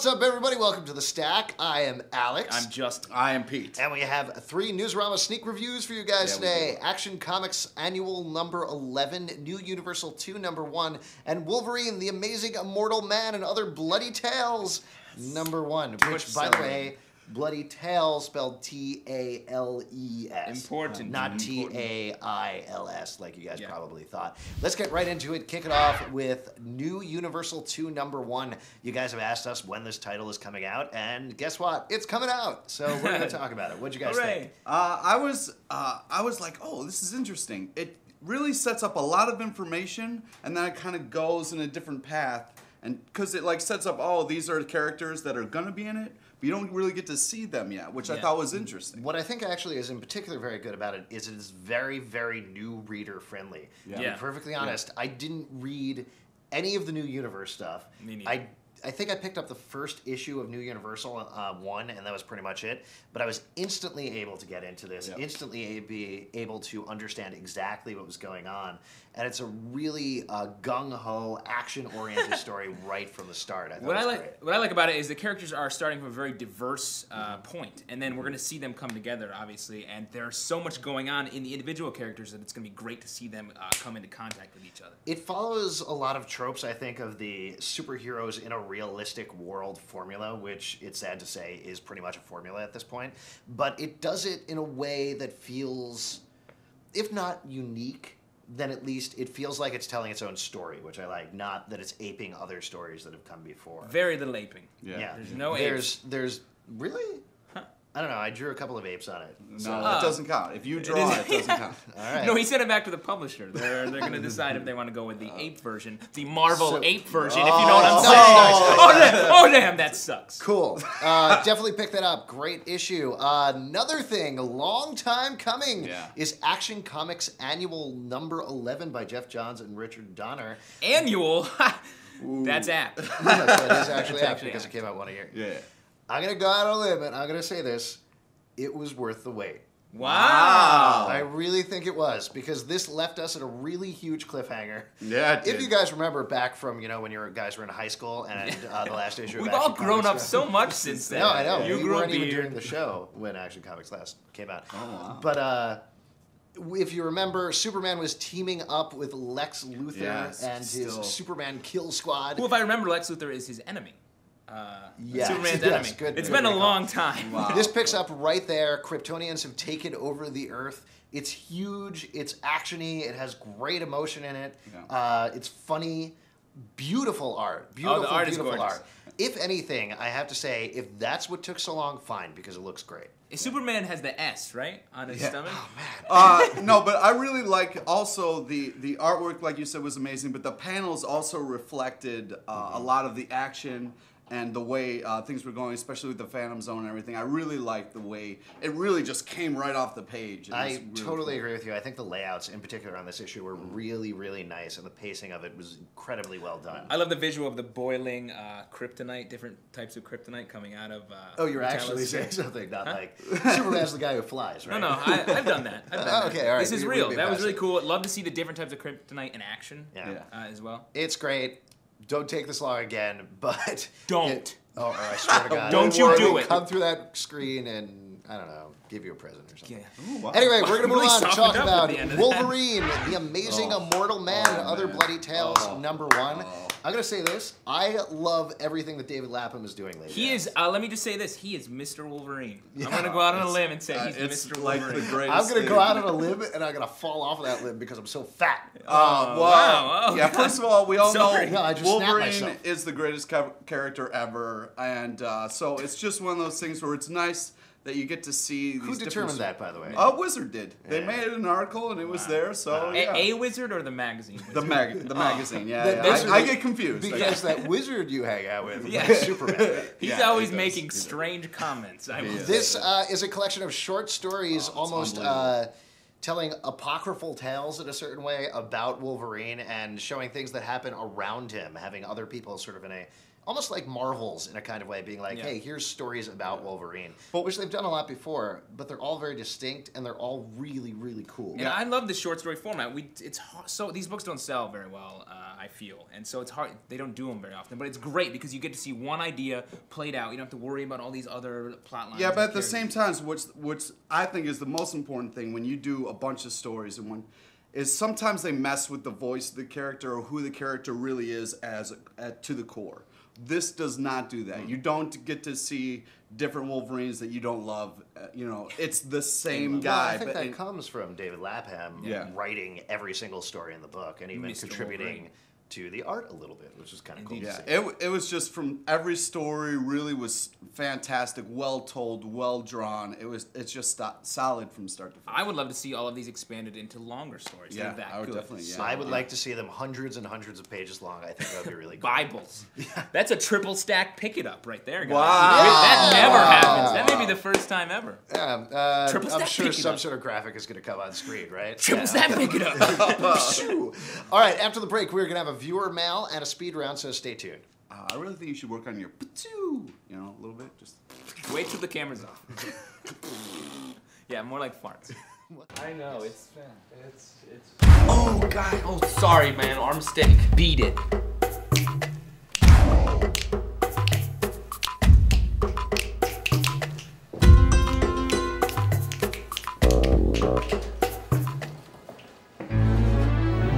What's up, everybody? Welcome to The Stack. I am Alex. I am Pete. And we have 3 Newsarama sneak reviews for you guys today. Action Comics Annual number 11, New Universal 2 number 1, and Wolverine, the Amazing Immortal Man and Other Bloody Tales number 1. Which, by the way, Bloody Tales spelled T-A-L-E-S. Important. Not T-A-I-L-S, like you guys probably thought. Let's get right into it. Kick it off with New Universal 2 number 1. You guys have asked us when this title is coming out, and guess what? It's coming out. So we're going to talk about it. What'd you guys think? I was like, oh, this is interesting. It really sets up a lot of information, and then it kind of goes in a different path. And because it like sets up, oh, these are the characters that are going to be in it, but you don't really get to see them yet, which I thought was interesting. What I think actually is in particular very good about it is very, very new reader friendly. To be perfectly honest, I didn't read any of the New Universe stuff. Me neither. I think I picked up the first issue of New Universal 1, and that was pretty much it. But I was instantly able to get into this, instantly be able to understand exactly what was going on. And it's a really gung-ho, action-oriented story right from the start. What I like about it is the characters are starting from a very diverse point, and then we're going to see them come together, obviously. And there's so much going on in the individual characters that it's going to be great to see them come into contact with each other. It follows a lot of tropes, I think, of the superheroes in a realistic world formula, which it's sad to say is pretty much a formula at this point. But it does it in a way that feels, if not unique, then at least it feels like it's telling its own story, which I like. Not that it's aping other stories that have come before. Very little aping. Yeah. There's no apes. There's really? I don't know. I drew a couple of apes on it. No, it doesn't count. If you draw it doesn't count. All right. No, he sent it back to the publisher. They're going to decide if they want to go with the ape version, the Marvel ape version, if you know what I'm saying. Oh, damn, that sucks. Cool. Definitely pick that up. Great issue. Another thing, long time coming, is Action Comics Annual number 11 by Jeff Johns and Richard Donner. Annual? That's apt. That is actually apt because it came out one a year. Yeah. I'm going to go out on a limb and I'm going to say this. It was worth the wait. Wow. I really think it was, because this left us at a really huge cliffhanger. Yeah, it did. If you guys remember back from, when you guys were in high school and the last issue of We've Action all grown Comics up so much since then. No, I know. You we grew weren't up even during the show when Action Comics last came out. Oh, wow. But if you remember, Superman was teaming up with Lex Luthor and his Superman Kill Squad. Well, if I remember, Lex Luthor is his enemy. Yes, Superman's yes, enemy. good. It's been a long time. Wow. This picks up right there. Kryptonians have taken over the Earth. It's huge. It's actiony. It has great emotion in it. Yeah. It's funny. Beautiful art. Beautiful, the art beautiful is gorgeous. art. If anything, I have to say, if that's what took so long, fine, because it looks great. Superman has the S, right, on his stomach? Oh, man. No, but I really like also the artwork, like you said, was amazing, but the panels also reflected a lot of the action and the way things were going, especially with the Phantom Zone and everything. I really liked the way it really just came right off the page. I totally agree with you. I think the layouts, in particular on this issue, were really, really nice, and the pacing of it was incredibly well done. I love the visual of the boiling kryptonite, different types of kryptonite coming out of oh, you're actually saying something, not like Superman's the guy who flies, right? No, I've done that. Okay, all right. This is real. That was really cool. I'd love to see the different types of kryptonite in action as well. It's great. Don't take this long again, but... Don't. Or I swear to God. Don't you do it. Come through that screen and, I don't know, give you a present or something. Yeah. Ooh, wow. Anyway, we're going to move Really on to talk softened up about at the end of Wolverine, the Amazing Immortal Man and Other man. Bloody Tales, number 1. I'm going to say this. I love everything that David Lapham is doing lately. He is, let me just say this, he is Mr. Wolverine. I'm going to go out on a limb and say he's Mr. Like Wolverine. the greatest I'm going to go out on a limb and I'm going to fall off of that limb because I'm so fat. Wow. Oh, yeah, first of all, we all Sorry. know No, I just snapped Wolverine myself. is the greatest character ever, and so it's just one of those things where it's nice that you get to see these Who determined that, by the way? Wizard did. They made an article and it was there, so A wizard or the magazine wizard? the magazine, Wizard- I get confused. Because that wizard you hang out with is Superman. He's always making strange comments. This is a collection of short stories, almost telling apocryphal tales in a certain way about Wolverine and showing things that happen around him, having other people sort of in a almost like Marvels in a kind of way, being like, Yeah. hey, here's stories about Wolverine, which they've done a lot before, but they're all very distinct and they're all really, really cool. And I love the short story format. It's hard, so these books don't sell very well, I feel, and so it's hard. They don't do them very often, but it's great because you get to see one idea played out. You don't have to worry about all these other plot lines. Yeah, but at the same time, what's I think is the most important thing when you do a bunch of stories and is sometimes they mess with the voice of the character or who the character really is to the core. This does not do that. You don't get to see different Wolverines that you don't love. It's the same guy. I think that comes from David Lapham writing every single story in the book and even Mr. contributing Wolverine. to the art a little bit, which is kind of cool. Yeah, it was just from every story really was fantastic, well told, well drawn. It's just solid from start to finish. I would love to see all of these expanded into longer stories. Yeah, They're that I would good. definitely. Yeah. I would like to see them hundreds and hundreds of pages long. I think that would be really cool. Bibles. That's a triple stack pick it up right there, guys. Wow. That never happens. That may be the first time ever. Yeah, Triple I'm stack sure pick it some up. sort of graphic is going to come on screen, right? Triple stack pick it up. Shoo. All right, after the break, we're going to have a viewer mail and a speed round, so stay tuned. I really think you should work on your patoo, a little bit. Just Wait till the camera's off. Yeah, more like farts. I know, it's. Oh, God. Oh, sorry, man. Arm stick. Beat it.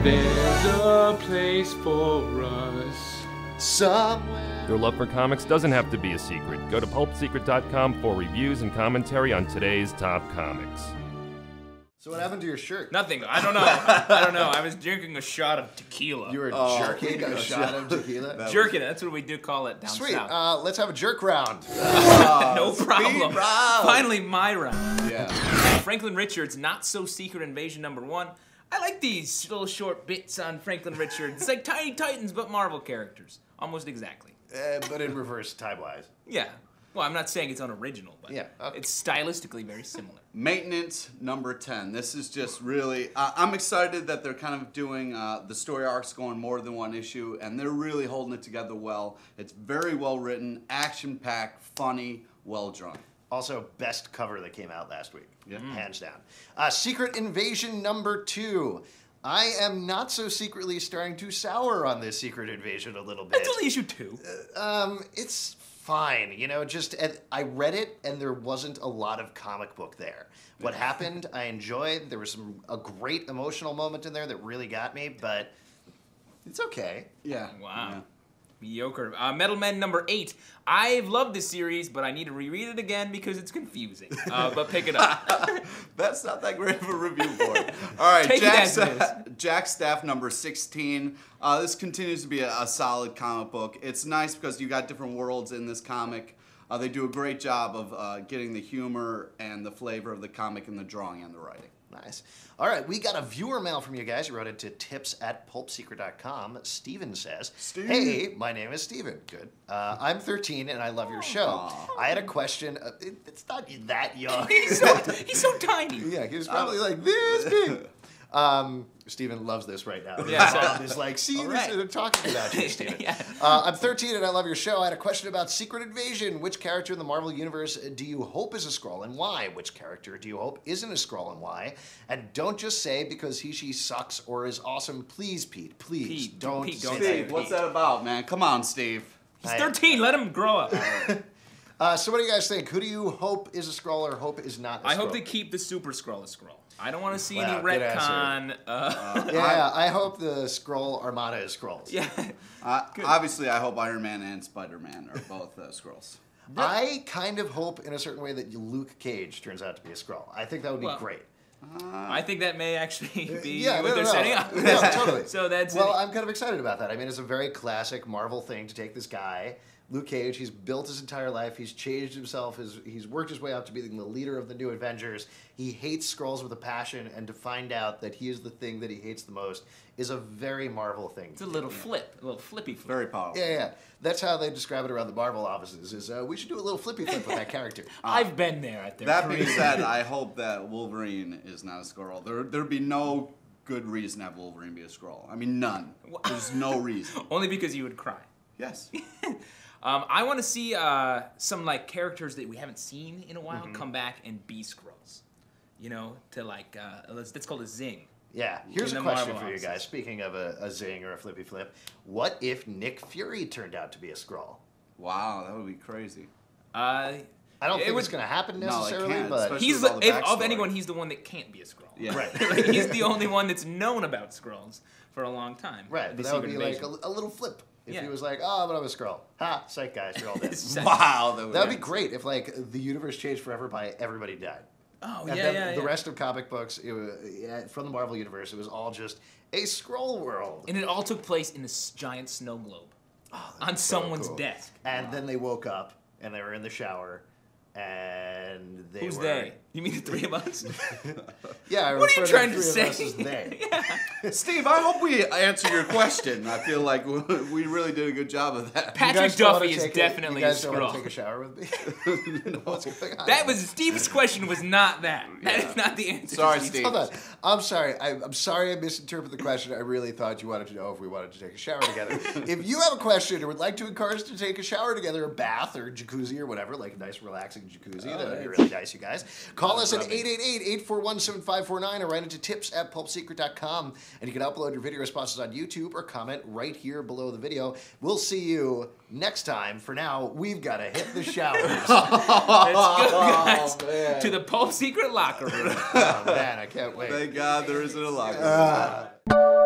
There's a place for us. Somewhere. Your love for comics doesn't have to be a secret. Go to pulpsecret.com for reviews and commentary on today's top comics. So what happened to your shirt? Nothing. I don't know. I was drinking a shot of tequila. You were jerking a shot of tequila? Jerking. That's what we do call it down Sweet. south. Let's have a jerk round. No problem. round. Finally, my round. yeah. Franklin Richards, Not So Secret Invasion #1. I like these little short bits on Franklin Richards. It's like Tiny Titans, but Marvel characters. Almost exactly. But in reverse, time-wise. Yeah. Well, I'm not saying it's unoriginal, but Yeah, okay. it's stylistically very similar. Maintenance #10. This is just really. I'm excited that they're kind of doing the story arcs going more than one issue, and they're really holding it together well. It's very well written, action-packed, funny, well drawn. Also, best cover that came out last week. Yeah. Hands down. Secret Invasion #2. I am not so secretly starting to sour on this Secret Invasion a little bit. That's only issue 2. It's fine. I read it and there wasn't a lot of comic book there. What happened, I enjoyed. There was a great emotional moment in there that really got me, but it's okay. Yeah. Wow. Yeah. Mediocre. Metal Men #8. I've loved this series, but I need to reread it again because it's confusing. But pick it up. That's not that great of a review for it. All right, Take it as it is. Jack Staff #16. This continues to be a solid comic book. It's nice because you got different worlds in this comic. They do a great job of getting the humor and the flavor of the comic and the drawing and the writing. Nice. All right, we got a viewer mail from you guys. You wrote it to tips@pulpsecret.com. Steven says, Steve. Hey, my name is Steven. Good. I'm 13 and I love your show. I had a question. It's not that young. He's so tiny. Yeah, he was probably like this big. Steven loves this right now. Yeah, His so- mom is like, see, All this, right. they're talking about you, Steven. Yeah. I'm 13 and I love your show. I had a question about Secret Invasion. Which character in the Marvel Universe do you hope is a Skrull and why? Which character do you hope isn't a Skrull and why? And don't just say because she sucks or is awesome. Please, Pete, please Pete, don't Pete, say don't that. say Steve, what's that about, man? Come on, Steve. He's 13. Let him grow up. So what do you guys think? Who do you hope is a Skrull or hope is not a Skrull? I hope they keep the Super Skrull a Skrull. I don't want to see Wow, any good retcon. Yeah, I hope the Skrull Armada is Skrulls. Yeah. Obviously, I hope Iron Man and Spider-Man are both Skrulls. I kind of hope in a certain way that Luke Cage turns out to be a Skrull. I think that would be Well, great. I think that may actually be Yeah, what no, they're no, setting up. no, totally. So that's Well, I'm kind of excited about that. I mean, it's a very classic Marvel thing to take this guy, Luke Cage. He's built his entire life. He's changed himself. He's worked his way up to being the leader of the New Avengers. He hates Skrulls with a passion, and to find out that he is the thing that he hates the most is a very Marvel thing. It's a little flip, a little flippy flip. Very powerful. Yeah. That's how they describe it around the Marvel offices. Is we should do a little flippy flip with that character. I've been there at their That being career. said, I hope that Wolverine is not a Skrull. There'd be no good reason to have Wolverine be a Skrull. I mean, none. There's no reason. Only because you would cry. Yes. I want to see some like characters that we haven't seen in a while come back and be Skrulls. You know, to like that's called a zing. Yeah, here's In a the question Marvel for you offices. guys. Speaking of a zing or a flippy flip, what if Nick Fury turned out to be a Skrull? Wow, that would be crazy. I don't think would- it's going to happen No, it necessarily, can't, but especially He's with all the of backstory. anyone, he's the one that can't be a Skrull. Yeah. right, Like, he's the only one that's known about Skrulls for a long time. right. The But that would Secret be like Invasion. a little flip if Yeah. he was like, "Oh, but I'm a Skrull." Ha, psych guys, you're all dead. Wow, That'd be great if like the universe changed forever by everybody died. Oh And yeah, then yeah. the rest of comic books from the Marvel universe, it was all just a Skrull world. And it all took place in this giant snow globe on so someone's cool. desk. And then they woke up and they were in the shower, and they Who's were. they? You mean the three of us? Yeah. I What are you refer trying the to three of us say? as they. Steve, I hope we answer your question. I feel like we really did a good job of that. You Patrick guys don't wanna Duffy is take definitely you a guys don't want to Skrull. take a shower with me? What's going on? That was Steve's question. Was not that. That is not the answer. Sorry, to Steve's Steve. Hold on. I'm sorry. I'm sorry I misinterpreted the question. I really thought you wanted to know if we wanted to take a shower together. If you have a question or would like to encourage us to take a shower together, a bath or jacuzzi or whatever, like a nice relaxing jacuzzi, that would be really nice, you guys. Call us at 888-841-7549 or write into tips@pulpsecret.com. And you can upload your video responses on YouTube or comment right here below the video. We'll see you next time. For now, we've got to hit the showers. Let's go, guys, man. to the Pulp Secret locker room. Oh, man, I can't wait. Thank God there isn't a locker room.